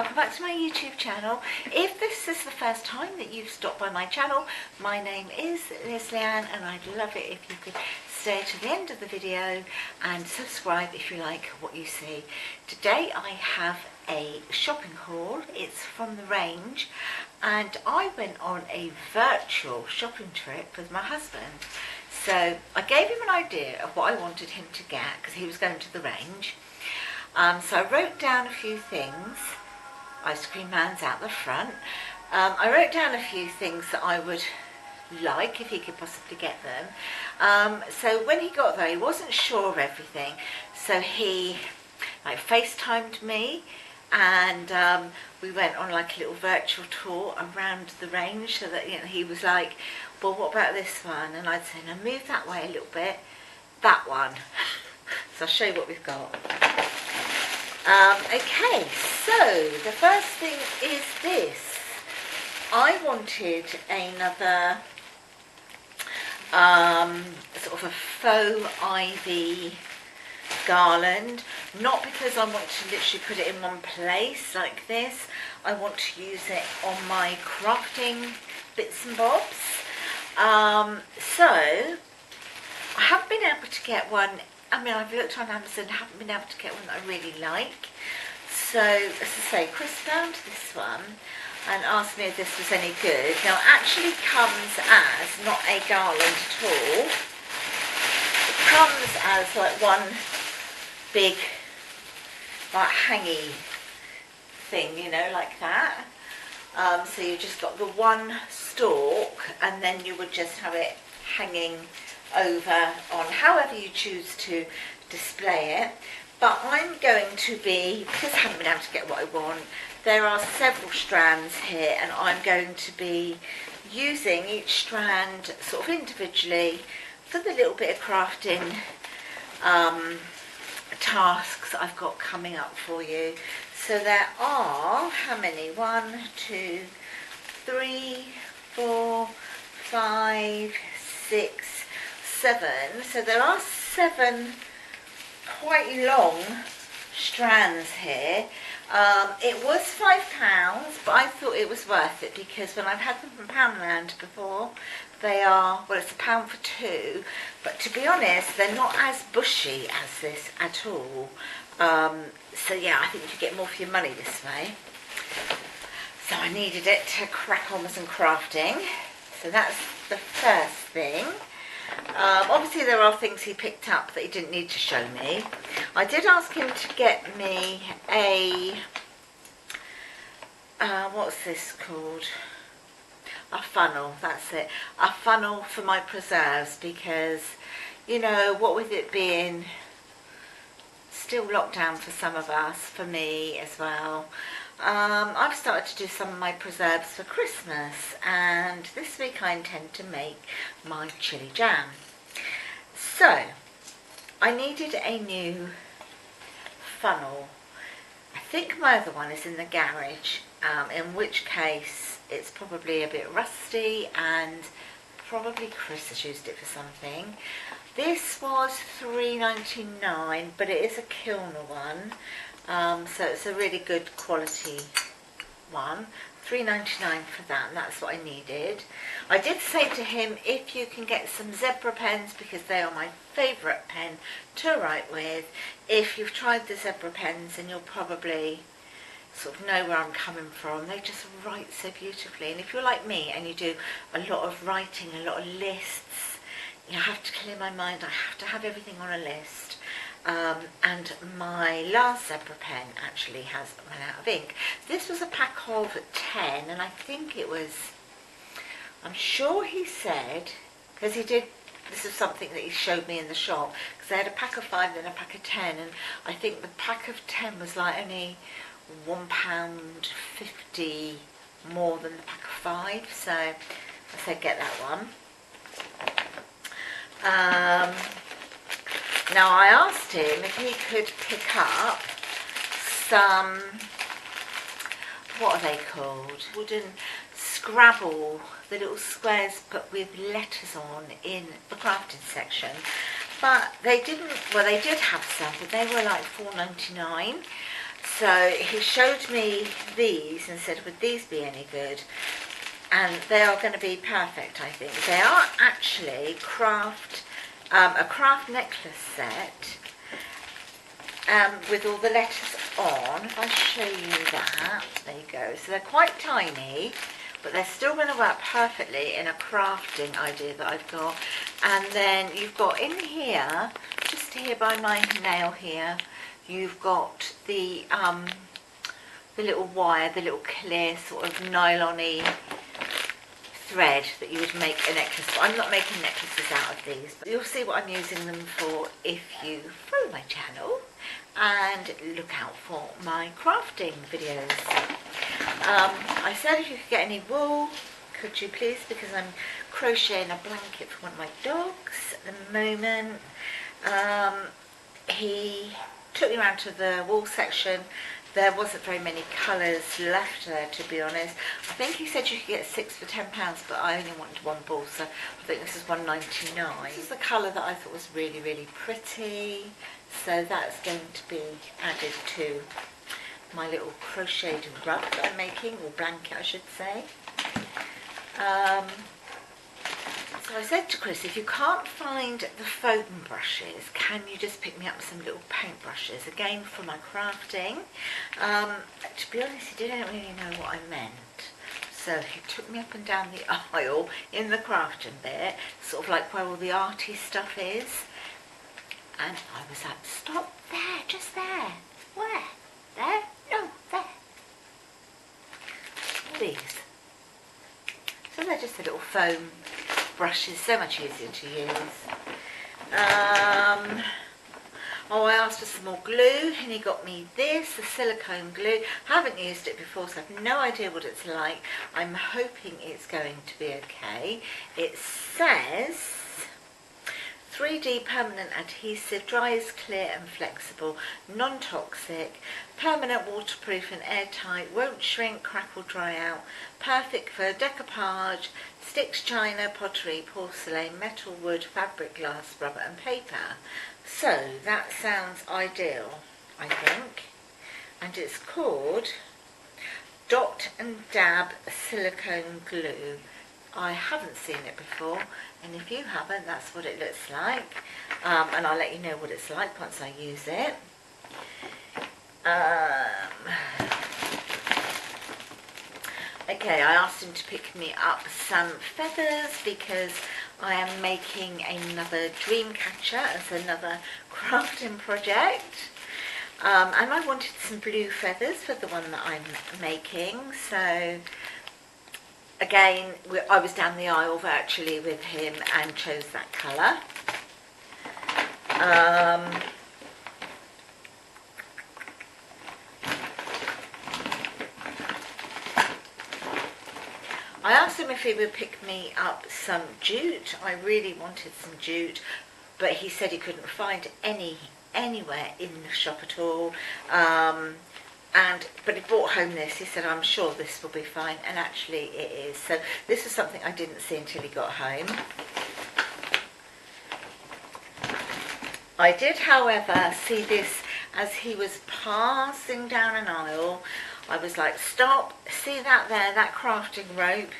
welcome back to my YouTube channel. If this is the first time that you've stopped by my channel, my name is Lesleyanne and I'd love it if you could stay to the end of the video and subscribe if you like what you see. Today I have a shopping haul. It's from the range and I went on a virtual shopping trip with my husband. So I gave him an idea of what I wanted him to get because he was going to the range. So I wrote down a few things. Ice cream man's out the front. I wrote down a few things that I would like if he could possibly get them. So when he got there, he wasn't sure of everything. So he FaceTimed me and we went on like a little virtual tour around the range so that he was like, well, what about this one? And I'd say, no, move that way a little bit. That one. So I'll show you what we've got. Okay, so the first thing is this. I wanted another sort of a faux ivy garland, not because I want to literally put it in one place like this. I want to use it on my crafting bits and bobs. So I haven't been able to get one. I mean, I've looked on Amazon, haven't been able to get one that I really like. So, as I say, Chris found this one and asked me if this was any good. Now, it actually comes as not a garland at all. It comes as like one big, like hangy thing, like that. So you just got the one stalk and then you would just have it hanging over on however you choose to display it. But I'm going to be, because I haven't been able to get what I want, there are several strands here and I'm going to be using each strand sort of individually for the little bit of crafting tasks I've got coming up for you. So there are, how many? 1, 2, 3, 4, 5, 6, 7. So there are 7 quite long strands here. It was £5, but I thought it was worth it because when I've had them from Poundland before, they are, well, it's £1 for 2, but to be honest, they're not as bushy as this at all. So yeah, I think you get more for your money this way. So I needed it to crack on with some crafting. So that's the first thing. Obviously there are things he picked up that he didn't need to show me. I did ask him to get me a, what's this called? A funnel, that's it. A funnel for my preserves because, what with it being still locked down for some of us, for me as well, I've started to do some of my preserves for Christmas and this week I intend to make my chilli jam. So I needed a new funnel. I think my other one is in the garage, in which case it's probably a bit rusty and probably Chris has used it for something. This was $3.99, but it is a Kilner one. So it's a really good quality one. $3.99 for that, and that's what I needed. I did say to him, if you can get some zebra pens, because they are my favourite pen to write with. If you've tried the zebra pens, and you'll probably sort of know where I'm coming from. They just write so beautifully, and if you're like me and you do a lot of writing, a lot of lists, I have to clear my mind, I have to have everything on a list. And my last zebra pen actually has run out of ink. This was a pack of 10 and I think it was, I'm sure he said, because he did, this is something that he showed me in the shop, because they had a pack of 5 and a pack of 10 and I think the pack of 10 was like only £1.50 more than the pack of 5, so I said get that one. Now I asked him if he could pick up some, what are they called? Wooden Scrabble, the little squares but with letters on in the crafting section. But they didn't, well they did have some, but they were like $4.99. So he showed me these and said, would these be any good? And they are going to be perfect, I think. They are actually a craft necklace set with all the letters on. If I show you that, there you go. So they're quite tiny, but they're still going to work perfectly in a crafting idea that I've got. And then you've got in here, just here by my nail here, you've got the little wire, the little clear sort of nylon-y thread that you would make a necklace. But I'm not making necklaces out of these, but you'll see what I'm using them for if you follow my channel and look out for my crafting videos. I said if you could get any wool, could you please, because I'm crocheting a blanket for one of my dogs at the moment. He took me around to the wool section. There wasn't very many colours left there, to be honest. I think he said you could get 6 for £10, but I only wanted one ball, so I think this is £1.99. This is the colour that I thought was really, really pretty. So that's going to be added to my little crocheted rug that I'm making, or blanket I should say. So I said to Chris, if you can't find the foam brushes, can you just pick me up some little paint brushes, again for my crafting. To be honest, he didn't really know what I meant. So he took me up and down the aisle in the crafting bit, sort of like where all the arty stuff is. And I was like, stop there, just there. Where? There? No, there. These. So they're just a little foam brushes, so much easier to use. Oh, I asked for some more glue and he got me this, the silicone glue. I haven't used it before, so I have no idea what it's like. I'm hoping it's going to be okay. It says 3D permanent adhesive, dries, clear and flexible, non-toxic, permanent, waterproof and airtight, won't shrink, crack or dry out, perfect for decoupage, sticks, china, pottery, porcelain, metal, wood, fabric, glass, rubber and paper. So that sounds ideal, I think. And it's called Dot and Dab Silicone Glue. I haven't seen it before, and if you haven't, that's what it looks like. And I'll let you know what it's like once I use it. Okay, I asked him to pick me up some feathers because I am making another dream catcher as another crafting project. And I wanted some blue feathers for the one that I'm making, so again, I was down the aisle virtually with him and chose that colour. I asked him if he would pick me up some jute. I really wanted some jute, but he said he couldn't find anywhere in the shop at all. But he brought home this. He said, I'm sure this will be fine, and actually it is. So this is something I didn't see until he got home. I did, however, see this as he was passing down an aisle. I was like, stop, see that there, that crafting rope,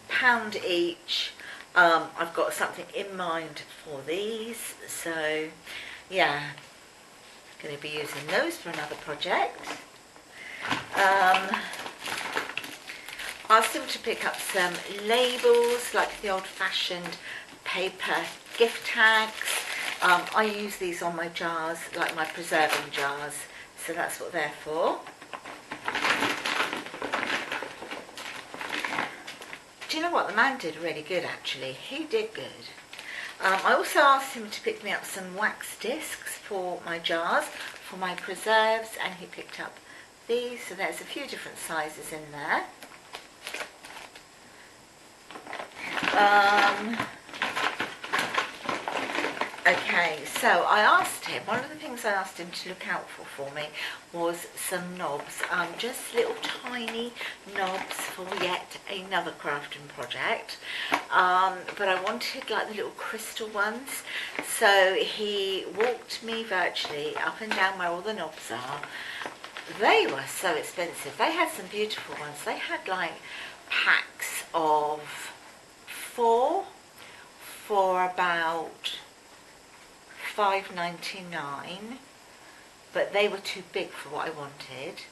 £1 each. I've got something in mind for these, so yeah, going to be using those for another project. Asked him to pick up some labels, like the old-fashioned paper gift tags. I use these on my jars, like my preserving jars, so that's what they're for. Do you know what? The man did really good, actually. He did good. I also asked him to pick me up some wax discs for my jars, for my preserves, and he picked up these, so there's a few different sizes in there. Okay, so I asked him, one of the things I asked him to look out for me was some knobs, just little tiny knobs for yet another crafting project, but I wanted like the little crystal ones, so he walked me virtually up and down where all the knobs are, They were so expensive. They had some beautiful ones. They had like packs of 4 for about $5.99, but they were too big for what I wanted.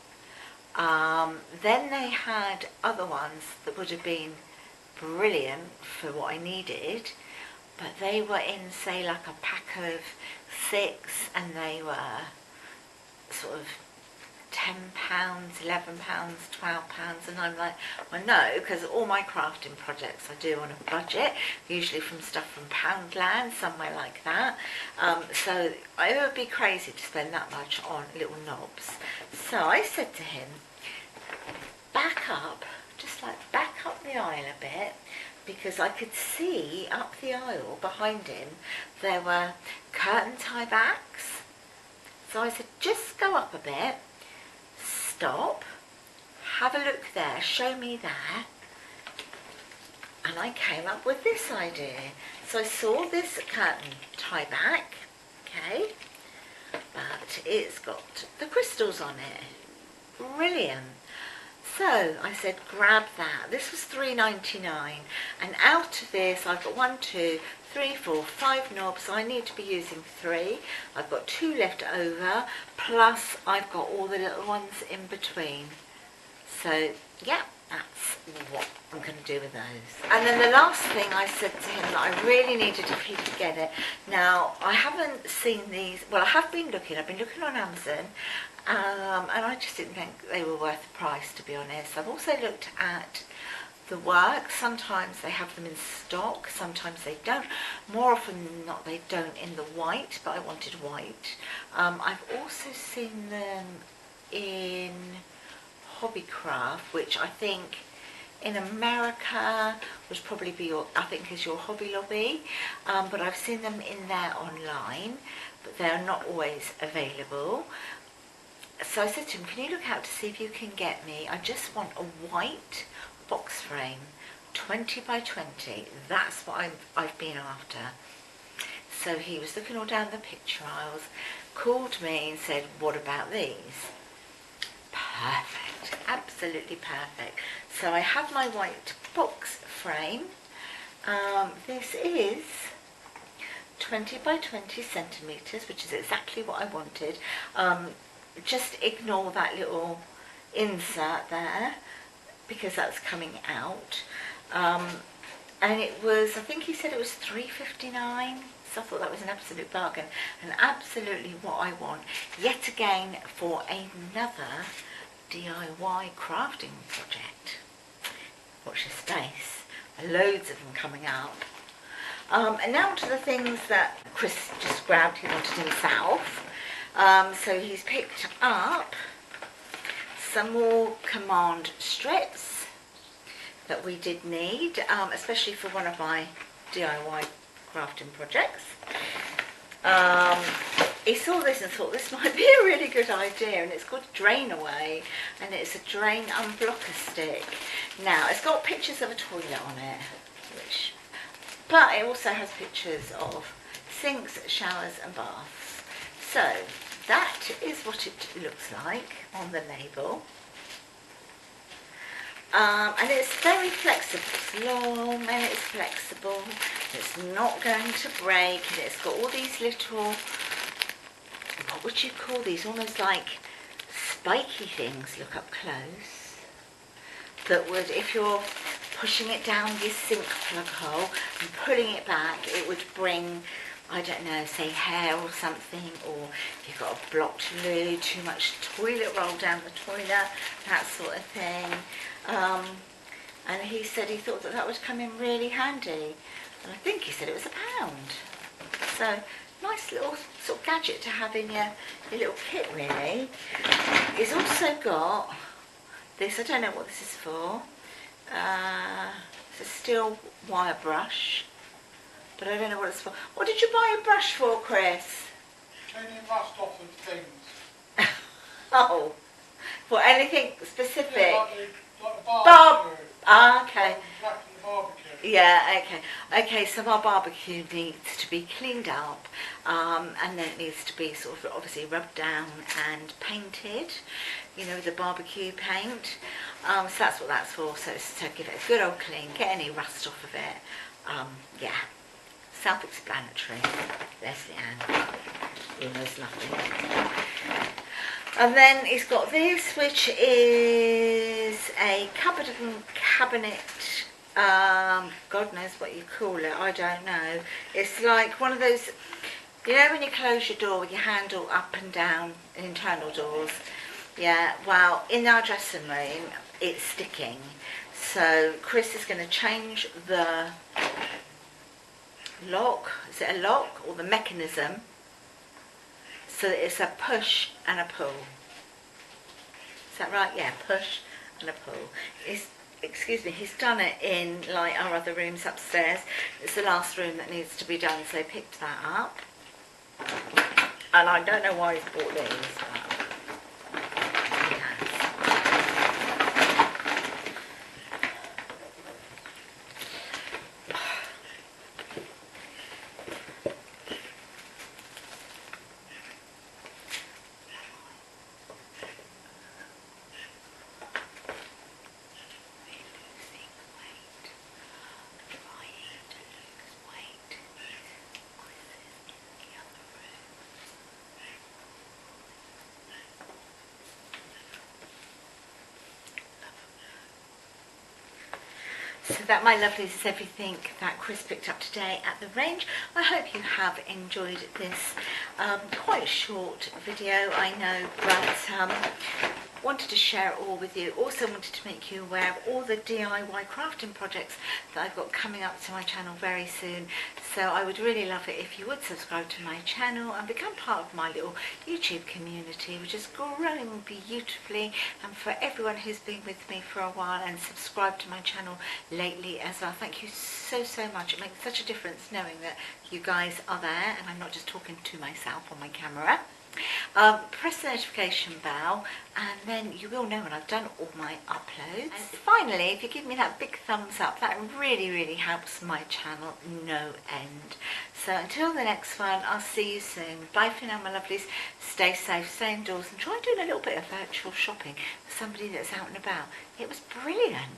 Then they had other ones that would have been brilliant for what I needed, but they were in, say, like a pack of 6, and they were sort of £10, £11, £12, and I'm like, well, no, because all my crafting projects I do on a budget, usually from stuff from Poundland, somewhere like that. So it would be crazy to spend that much on little knobs. So I said to him, back up, just like back up the aisle a bit, because I could see up the aisle behind him there were curtain tie backs. So I said, just go up a bit, stop, have a look there, show me there. And I came up with this idea. So I saw this curtain tie back, okay, but it's got the crystals on it. Brilliant. So I said, grab that. This was $3.99, and out of this I've got 1, 2, 3, 4, 5 knobs. So I need to be using 3. I've got 2 left over, plus I've got all the little ones in between. So yeah, that's what I'm going to do with those. And then the last thing I said to him that I really needed if he could get it. Now, I haven't seen these, well, I have been looking, I've been looking on Amazon, and I just didn't think they were worth the price, to be honest. I've also looked at the work. Sometimes they have them in stock, sometimes they don't. More often than not they don't in the white, but I wanted white. I've also seen them in Hobbycraft, which I think in America would probably be is your Hobby Lobby, but I've seen them in there online, but they're not always available. So I said to him, can you look out to see if you can get me, I just want a white box frame, 20 by 20, that's what I've been after. So he was looking all down the picture aisles, called me and said, what about these? Perfect, absolutely perfect. So I have my white box frame. This is 20 by 20 centimetres, which is exactly what I wanted. Just ignore that little insert there, because that's coming out. And it was, I think he said it was $3.59, so I thought that was an absolute bargain, and absolutely what I want, yet again, for another DIY crafting project. Watch this space, loads of them coming up. And now to the things that Chris just grabbed, he wanted himself. So he's picked up some more command strips that we did need, especially for one of my DIY crafting projects. He saw this and thought this might be a really good idea, and it's called Drain Away, and it's a drain unblocker stick. Now it's got pictures of a toilet on it, but it also has pictures of sinks, showers and baths. So that is what it looks like on the label. And it's very flexible. It's long and it's flexible. It's not going to break, and it's got all these little, what would you call these? Almost like spiky things, look up close, that would, if you're pushing it down your sink plug hole and pulling it back, it would bring, I don't know, say hair or something, or if you've got a blocked loo, too much toilet roll down the toilet, that sort of thing. And he said he thought that would come in really handy, and I think he said it was £1. So nice little sort of gadget to have in your little kit, really. He's also got this, I don't know what this is for. It's a steel wire brush, but I don't know what it's for. What did you buy a brush for, Chris? Cleaning rust off of things. Oh, for anything specific? Yeah, like a barb. Ah, okay. barbecue. Yeah, okay, so our barbecue needs to be cleaned up, and then it needs to be sort of obviously rubbed down and painted, you know, with the barbecue paint. So that's what that's for, so it's to give it a good old clean, get any rust off of it. Yeah, self-explanatory. Lesleyanne, who knows nothing. And then he's got this, which is a cupboard and cabinet, God knows what you call it, I don't know. It's like one of those, you know when you close your door with your handle up and down, internal doors? Yeah, well, in our dressing room, it's sticking. So Chris is going to change the lock, is it a lock, or the mechanism, so that it's a push and a pull. Is that right? Yeah, push and a pull. Excuse me, he's done it in like our other rooms upstairs. It's the last room that needs to be done, so he picked that up. And I don't know why he's bought these, but he has. So that, my lovelies, is everything that Chris picked up today at the range. I hope you have enjoyed this quite short video, I know, but wanted to share it all with you. Also wanted to make you aware of all the DIY crafting projects that I've got coming up to my channel very soon. So I would really love it if you would subscribe to my channel and become part of my little YouTube community, which is growing beautifully. And for everyone who's been with me for a while and subscribed to my channel lately as well, thank you so much. It makes such a difference knowing that you guys are there and I'm not just talking to myself on my camera. Press the notification bell and then you will know when I've done all my uploads. And finally, if you give me that big thumbs up, that really helps my channel no end. So until the next one, I'll see you soon. Bye for now, my lovelies. Stay safe, stay indoors, and try doing a little bit of virtual shopping for somebody that's out and about. It was brilliant.